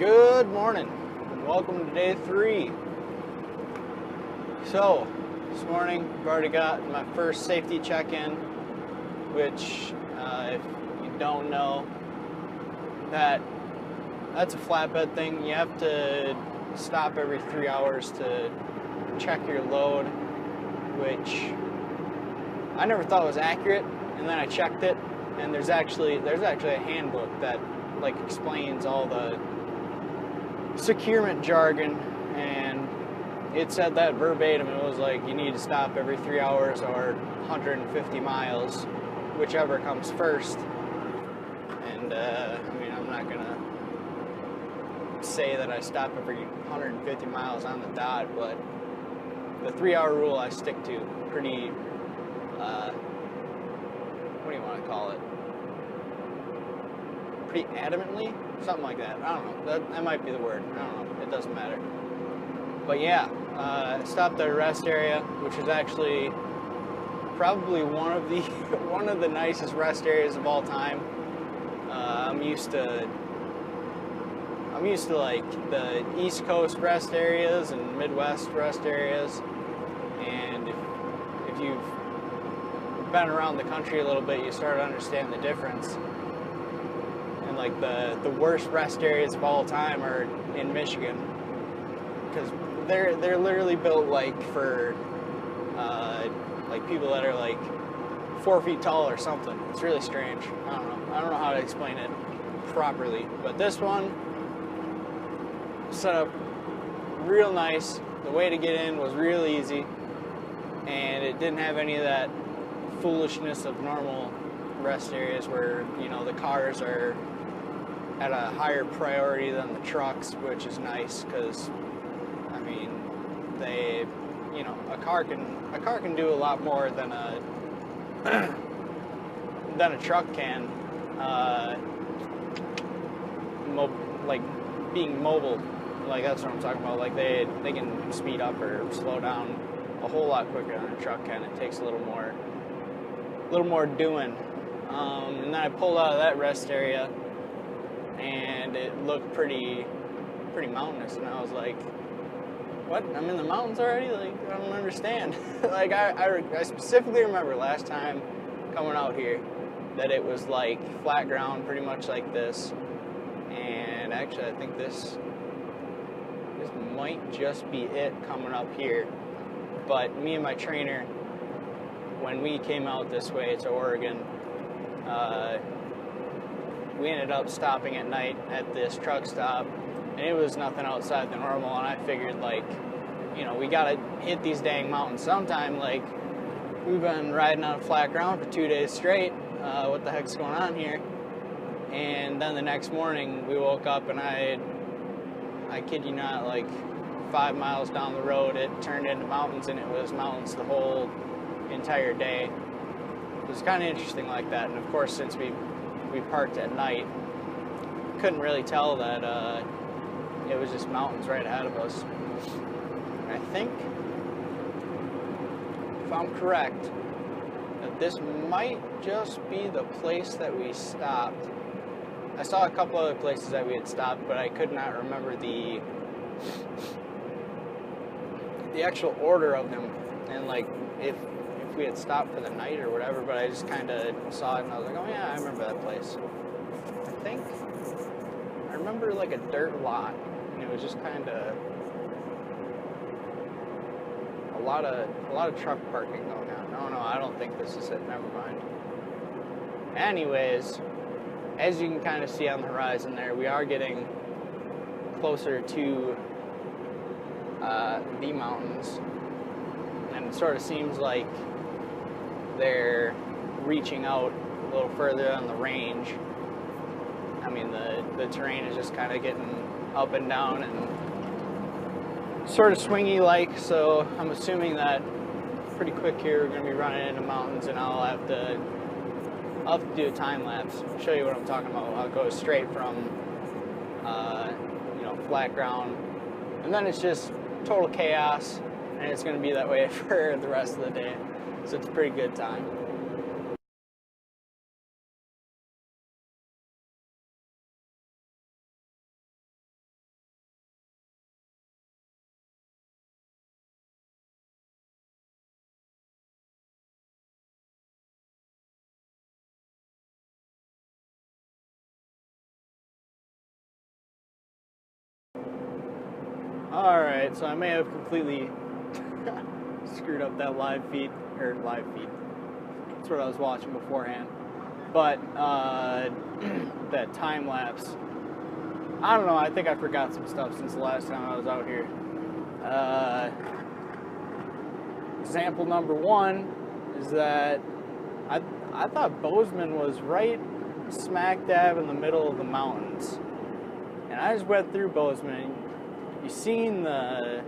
Good morning, and welcome to day 3. So, this morning I've already got my first safety check-in, which, if you don't know, that's a flatbed thing. You have to stop every 3 hours to check your load, which I never thought was accurate, and then I checked it, and there's actually a handbook that explains all the securement jargon, and it said that verbatim. It was like you need to stop every 3 hours or 150 miles, whichever comes first. And I'm not gonna say that I stop every 150 miles on the dot, but the 3 hour rule I stick to pretty, what do you want to call it? Pretty adamantly? Something like that. I don't know. That might be the word. I don't know. It doesn't matter. But yeah, stopped at a rest area, which is actually probably one of the nicest rest areas of all time. I'm used to like the East Coast rest areas and Midwest rest areas, and if you've been around the country a little bit, you start to understand the difference. And like the worst rest areas of all time are in Michigan, because they're literally built like for like people that are like 4 feet tall or something. It's really strange. I don't know how to explain it properly, but this one set up real nice. The way to get in was real easy, and it didn't have any of that foolishness of normal rest areas where, you know, the cars are at a higher priority than the trucks, which is nice, because I mean, they, you know, a car can do a lot more than a truck can, like being mobile. Like, that's what I'm talking about. Like, they can speed up or slow down a whole lot quicker than a truck can. It takes a little more doing. And then I pulled out of that rest area, and it looked pretty mountainous, and I was like, what? I'm in the mountains already? Like, I don't understand. Like, I specifically remember last time coming out here that it was like flat ground, pretty much like this. And actually, I think this might just be it coming up here. But me and my trainer, when we came out this way to Oregon, we ended up stopping at night at this truck stop, and it was nothing outside the normal. And I figured, like, you know, we gotta hit these dang mountains sometime. Like, we've been riding on flat ground for 2 days straight. What the heck's going on here? And then the next morning we woke up, and I kid you not, like 5 miles down the road, it turned into mountains, and it was mountains the whole entire day. It was kind of interesting like that. And of course, since we parked at night, couldn't really tell that it was just mountains right ahead of us. And I think, if I'm correct, that this might just be the place that we stopped. I saw a couple other places that we had stopped, but I could not remember the actual order of them, and like if we had stopped for the night or whatever. But I just kind of saw it, and I was like, oh yeah, I remember that place. I think I remember like a dirt lot, and it was just kind of a lot of truck parking going on. No, I don't think this is it. Never mind. Anyways, as you can kind of see on the horizon there, we are getting closer to the mountains, and it sort of seems like they're reaching out a little further on the range. I mean, the terrain is just kind of getting up and down and sort of swingy like, so I'm assuming that pretty quick here we're going to be running into mountains, and I'll have to do a time lapse, show you what I'm talking about. I'll go straight from you know, flat ground, and then it's just total chaos, and it's going to be that way for the rest of the day. So it's a pretty good time. Alright, so I may have completely screwed up that live feed. That's what I was watching beforehand. But that time lapse, I don't know, I think I forgot some stuff since the last time I was out here. Example number one is that I thought Bozeman was right smack dab in the middle of the mountains. And I just went through Bozeman. You seen the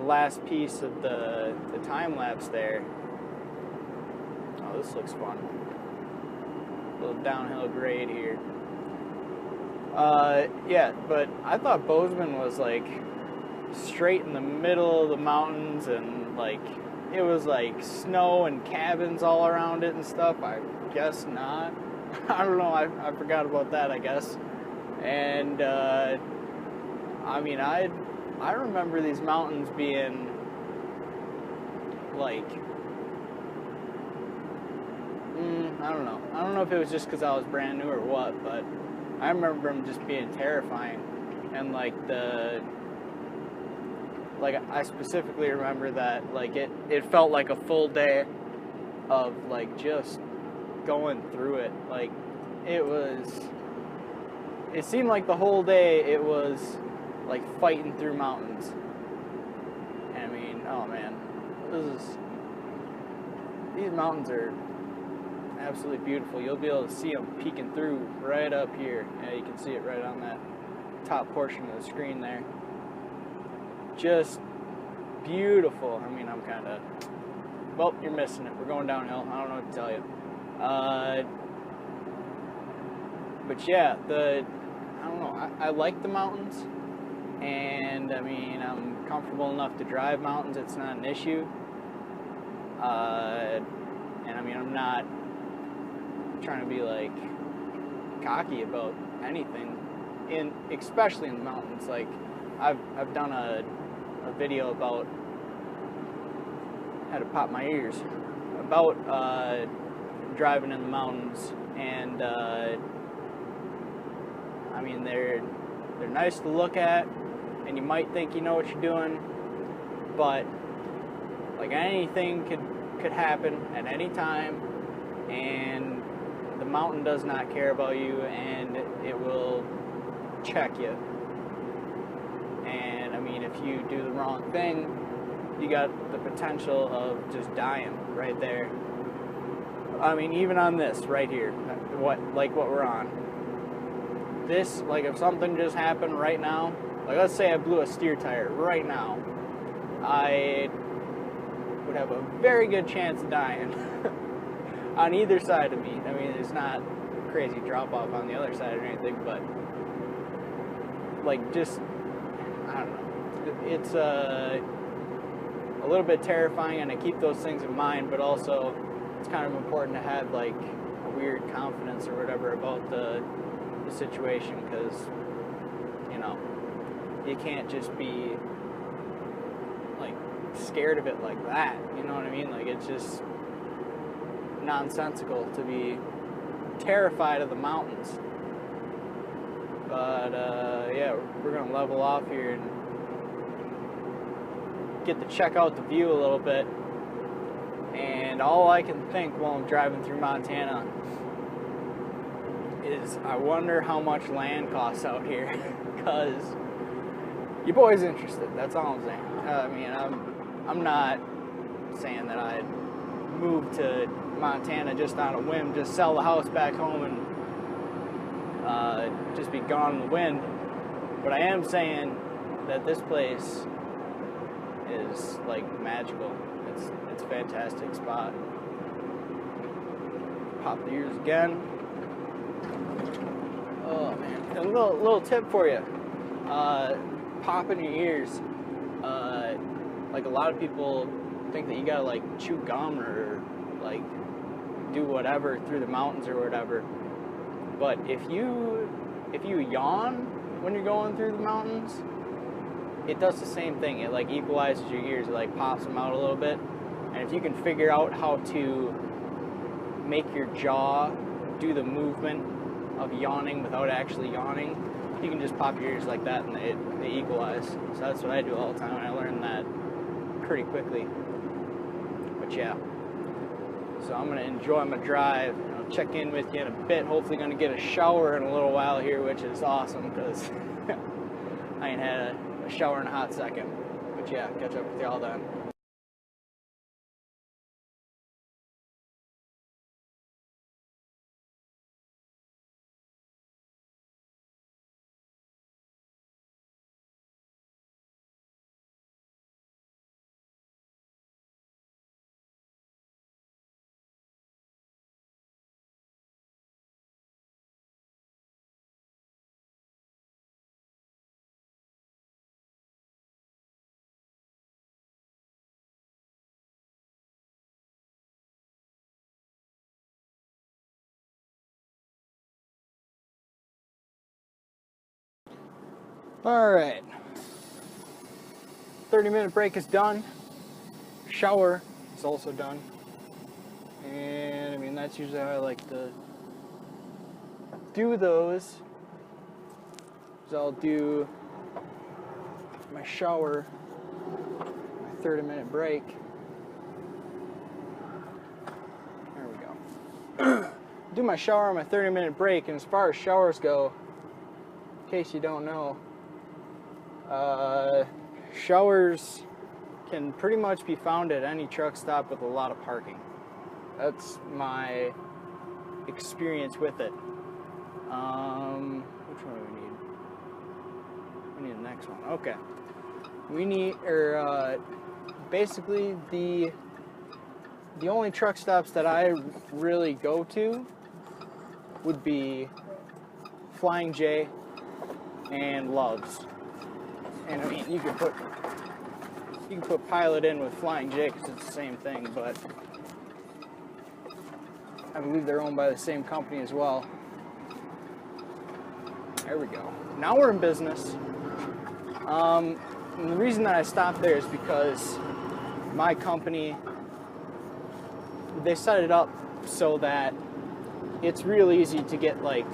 last piece of the time lapse there. Oh, this looks fun. A little downhill grade here. Yeah, but I thought Bozeman was like straight in the middle of the mountains, and like it was like snow and cabins all around it and stuff. I guess not. I don't know, I forgot about that, I guess. And I mean, I remember these mountains being like, I don't know. I don't know if it was just because I was brand new or what, but I remember them just being terrifying. And like I specifically remember that like it felt like a full day of like just going through it. Like it seemed like the whole day it was like fighting through mountains. And I mean, oh man, these mountains are absolutely beautiful. You'll be able to see them peeking through right up here. Yeah, you can see it right on that top portion of the screen there. Just beautiful. I mean, I'm kind of, well, you're missing it. We're going downhill. I don't know what to tell you. But yeah, I don't know. I like the mountains, and I mean, I'm comfortable enough to drive mountains. It's not an issue. And I mean, I'm not trying to be like cocky about anything, especially in the mountains. Like I've done a video about, had to pop my ears, about driving in the mountains, and I mean, they're nice to look at, and you might think you know what you're doing, but like anything could happen at any time, and the mountain does not care about you, and it will check you. And I mean, if you do the wrong thing, you got the potential of just dying right there. I mean, even on this right here, what we're on. This, like if something just happened right now, like let's say I blew a steer tire right now, I would have a very good chance of dying on either side of me. I mean, it's not a crazy drop off on the other side or anything, but like just, I don't know, it's a little bit terrifying, and I keep those things in mind, but also it's kind of important to have like a weird confidence or whatever about the situation, because you know, you can't just be like scared of it like that, you know what I mean? Like it's just nonsensical to be terrified of the mountains. But yeah, we're gonna level off here and get to check out the view a little bit. And all I can think while I'm driving through Montana is I wonder how much land costs out here, because your boy's interested. That's all I'm saying. I mean, I'm not saying that I'd move to Montana just on a whim, just sell the house back home and just be gone in the wind. But I am saying that this place is like magical. It's a fantastic spot. Pop the ears again. Oh man, a little tip for you. Popping your ears. Like a lot of people think that you gotta like chew gum or like do whatever through the mountains or whatever. But if you yawn when you're going through the mountains, it does the same thing. It like equalizes your ears. It like pops them out a little bit. And if you can figure out how to make your jaw do the movement of yawning without actually yawning, you can just pop your ears like that and they equalize. So that's what I do all the time. I learned that pretty quickly. But yeah, so I'm gonna enjoy my drive. I'll check in with you in a bit. Hopefully gonna get a shower in a little while here, which is awesome because I ain't had a shower in a hot second. But yeah, catch up with y'all then. All right, 30-minute break is done. Shower is also done. And I mean, that's usually how I like to do those. So I'll do my shower, my 30-minute break. There we go. Do my shower on my 30-minute break, and as far as showers go, in case you don't know, showers can pretty much be found at any truck stop with a lot of parking. That's my experience with it. Which one do we need? We need the next one. Okay. We need, basically the only truck stops that I really go to would be Flying J and Love's. And I mean, you can put Pilot in with Flying J because it's the same thing, but I believe they're owned by the same company as well. There we go. Now we're in business. And the reason that I stopped there is because my company, they set it up so that it's real easy to get like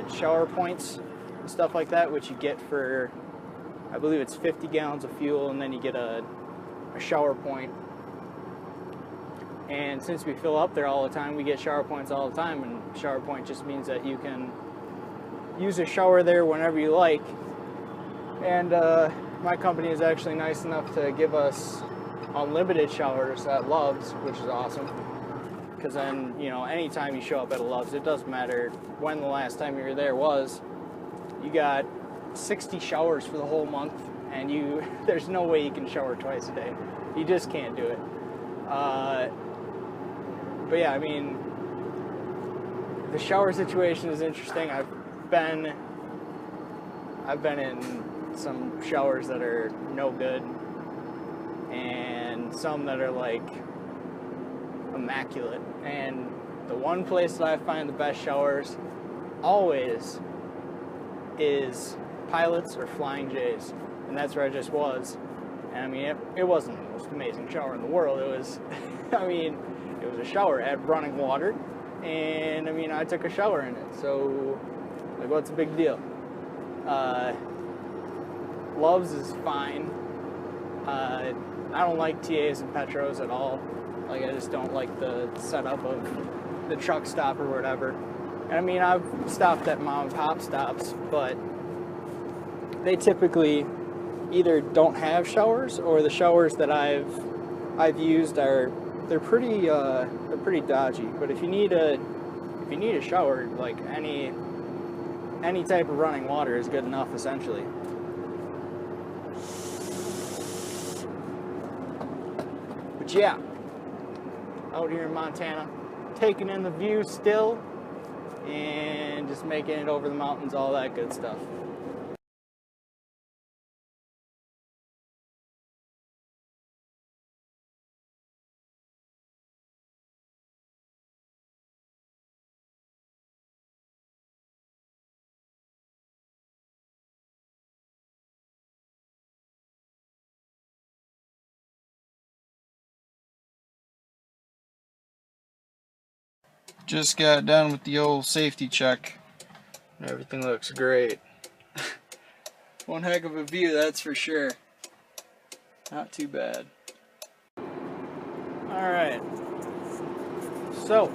shower points and stuff like that, which you get for, I believe it's 50 gallons of fuel, and then you get a shower point. And since we fill up there all the time, we get shower points all the time, and shower point just means that you can use a shower there whenever you like. And my company is actually nice enough to give us unlimited showers at Love's, which is awesome. Because then, you know, anytime you show up at a Love's, it doesn't matter when the last time you were there was, you got 60 showers for the whole month, and there's no way you can shower twice a day. You just can't do it. But yeah, I mean, the shower situation is interesting. I've been in some showers that are no good, and some that are like immaculate. And the one place that I find the best showers always is Pilots or Flying J's, and that's where I just was. And I mean, it wasn't the most amazing shower in the world. It was, I mean, it was a shower at running water, and I mean, I took a shower in it, so like, what's a big deal? Love's is fine. I don't like TAs and Petros at all. Like, I just don't like the setup of the truck stop or whatever. And I mean, I've stopped at mom and pop stops, but they typically either don't have showers, or the showers that I've used they're pretty dodgy. But if you need a shower, like any type of running water is good enough, essentially. But yeah, out here in Montana, taking in the view still, and just making it over the mountains, all that good stuff. Just got done with the old safety check. Everything looks great. One heck of a view, that's for sure. Not too bad. Alright, so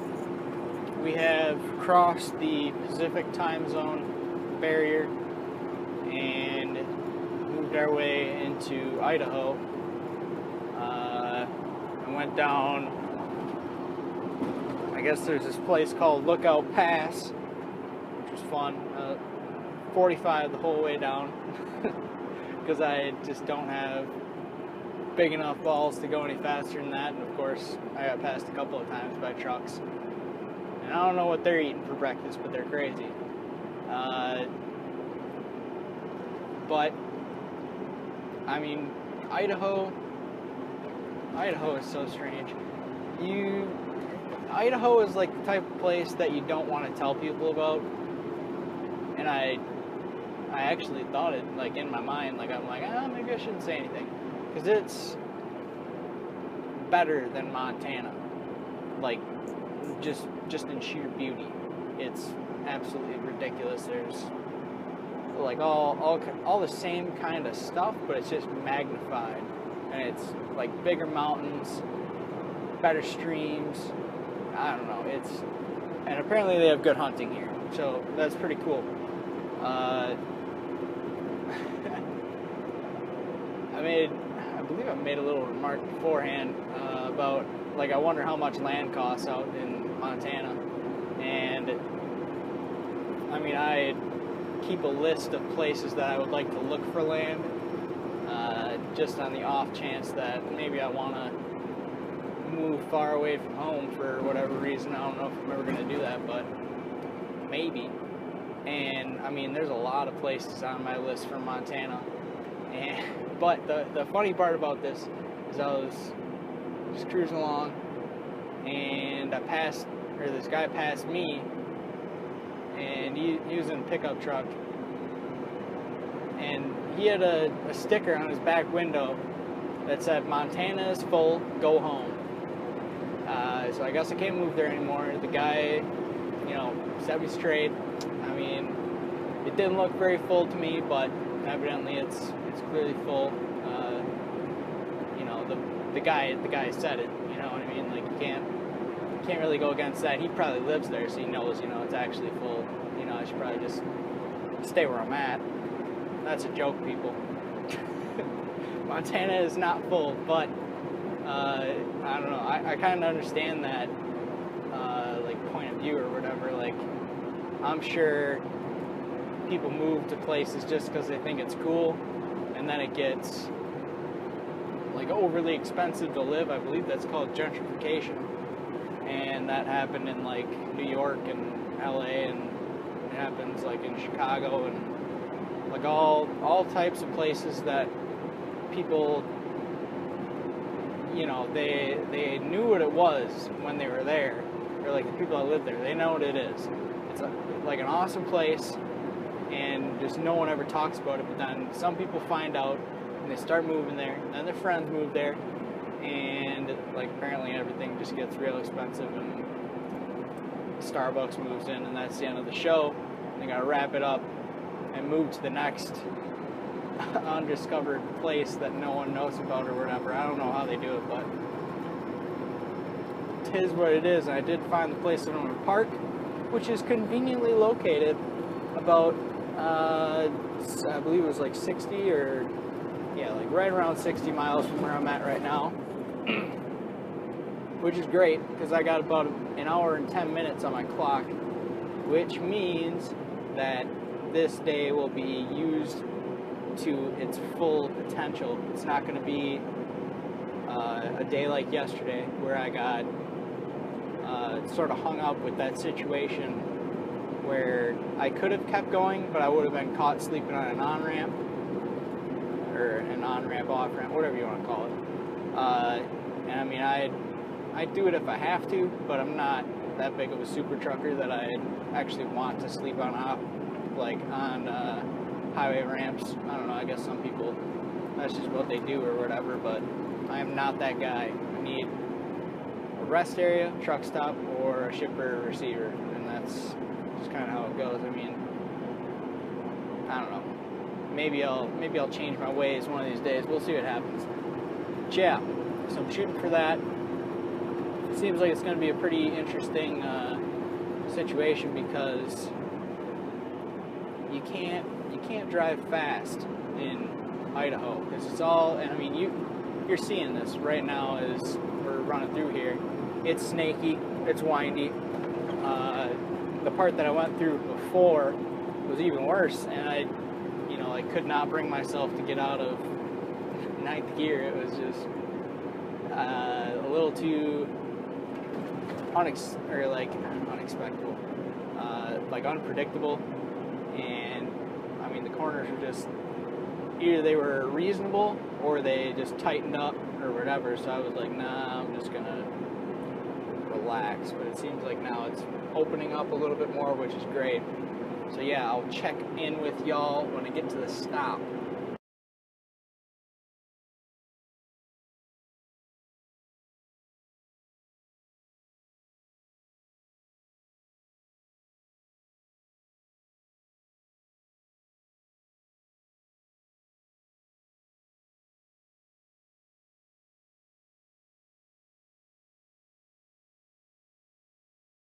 we have crossed the Pacific time zone barrier and moved our way into Idaho. I went down, I guess there's this place called Lookout Pass, which was fun. 45 the whole way down because I just don't have big enough balls to go any faster than that, and of course I got passed a couple of times by trucks, and I don't know what they're eating for breakfast, but they're crazy. But I mean, Idaho is so strange. Idaho is like the type of place that you don't want to tell people about, and I actually thought it, like, in my mind, like, I'm like, maybe I shouldn't say anything, because it's better than Montana, like, just in sheer beauty. It's absolutely ridiculous. There's like all the same kind of stuff, but it's just magnified, and it's like bigger mountains, better streams. I don't know, and apparently they have good hunting here, so that's pretty cool. I believe I made a little remark beforehand about, like, I wonder how much land costs out in Montana, and I mean, I keep a list of places that I would like to look for land, just on the off chance that maybe I want to move far away from home for whatever reason. I don't know if I'm ever going to do that, but maybe. And I mean, there's a lot of places on my list for Montana. But the funny part about this is I was just cruising along, and this guy passed me, and he was in a pickup truck, and he had a sticker on his back window that said, "Montana is full, go home." So I guess I can't move there anymore. The guy, set me straight. I mean, it didn't look very full to me, but evidently it's clearly full. The guy said it. You know what I mean? Like, you can't really go against that. He probably lives there, so he knows. It's actually full. I should probably just stay where I'm at. That's a joke, people. Montana is not full, but I don't know. I kind of understand that like point of view or whatever. Like, I'm sure people move to places just because they think it's cool, and then it gets like overly expensive to live. I believe that's called gentrification, and that happened in like New York and LA, and it happens like in Chicago, and like all types of places that people, they knew what it was when they were there, or like the people that live there, they know what it is. It's like an awesome place, and just no one ever talks about it. But then some people find out, and they start moving there, and then their friends move there, and like apparently everything just gets real expensive, and Starbucks moves in, and that's the end of the show. They gotta wrap it up and move to the next undiscovered place that no one knows about or whatever. I don't know how they do it, but it is what it is. And I did find the place that I'm gonna park, which is conveniently located about I believe it was like 60 or like right around 60 miles from where I'm at right now, which is great because I got about an hour and 10 minutes on my clock, which means that this day will be used to its full potential. It's not going to be a day like yesterday where I got sort of hung up with that situation where I could have kept going, but I would have been caught sleeping on an on-ramp, or an on-ramp, off-ramp, whatever you want to call it. And I mean, I'd do it if I have to, but I'm not that big of a super trucker that I actually want to sleep on highway ramps. I don't know, I guess some people, that's just what they do or whatever, but I am not that guy. I need a rest area, truck stop, or a shipper or receiver, and that's just kind of how it goes. I mean, I don't know. maybe I'll change my ways one of these days. We'll see what happens. But yeah, so I'm shooting for that. It seems like it's going to be a pretty interesting situation because you can't drive fast in Idaho because it's all, and I mean you're seeing this right now as we're running through here. It's snaky, it's windy. The part that I went through before was even worse, and I could not bring myself to get out of ninth gear. It was just a little too unexpected, like unpredictable. And I mean, the corners were just either they were reasonable or they just tightened up or whatever. So I was like, nah, I'm just gonna relax. But it seems like now it's opening up a little bit more, which is great. So yeah, I'll check in with y'all when I get to the stop.